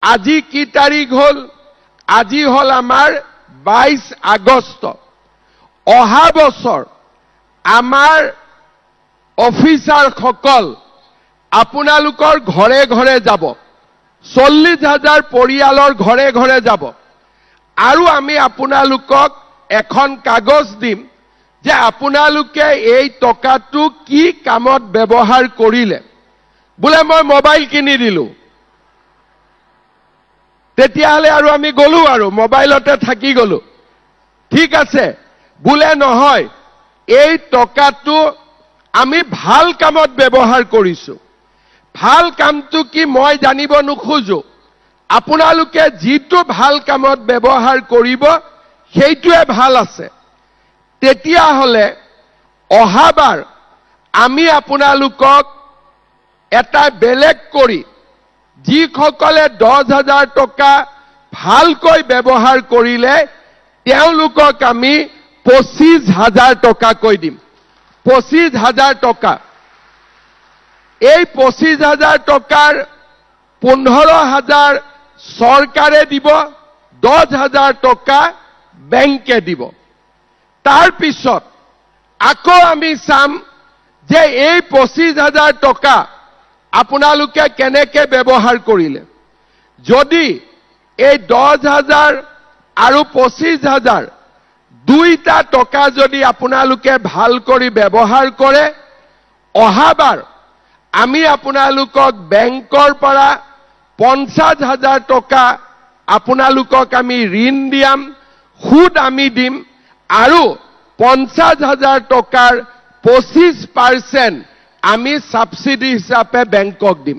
আজি কি তাৰিখ হল? আজি হল আমাৰ 22 আগষ্ট। অহা বছৰ আমাৰ অফিচাৰসকল আপোনালোকৰ ঘৰে ঘৰে যাব। 40,000 পৰিয়ালৰ ঘৰে ঘৰে যাব আৰু আমি আপোনালোকক এখন কাগজ দিম যে আপোনালোকে এই টকাটো কি কামত ব্যৱহাৰ কৰিলে। বোলে মই মোবাইল কিনি দিলো, তেতিয়াহলে আৰু আমি গলো আৰু মোবাইলতে থাকি গলো। ঠিক আছে, বোলে নহয় এই টকাটো আমি ভাল কামত ব্যৱহাৰ কৰিছো। ভাল কামটো কি মই জানিব নোখোজো, আপোনালোকে যিটো ভাল কামত ব্যৱহাৰ কৰিব সেইটোৱে ভাল আছে। তেতিয়াহলে অহাবাৰ আমি আপোনালোকক এটা বেলেগ কৰি যিসকলে 10,000 টকা ভালকৈ ব্যৱহাৰ কৰিলে তেওঁলোকক আমি 25,000 টকাকৈ দিম। 25,000 টকা। এই 25,000 টকাৰ 15,000 চৰকাৰে দিব, 10,000 টকা বেংকে দিব। তাৰ পিছত আকৌ আমি চাম যে এই 25,000 টকা আপোনালোকে কেনেকে ব্যৱহাৰ কৰিলে। যদি এই 10,000 আৰু 25,000 দুইটা টকা যদি আপোনালোকে ভাল কৰি ব্যৱহাৰ কৰে, অহাবাৰ আমি আপোনালোকক বেংকৰ পৰা 50,000 টকা আপোনালোকক আমি ঋণ দিয়াম, সুদ আমি দিম আৰু 50,000 টকাৰ 25% আমি সাবসিডি হিচাপে বেংকক দিম।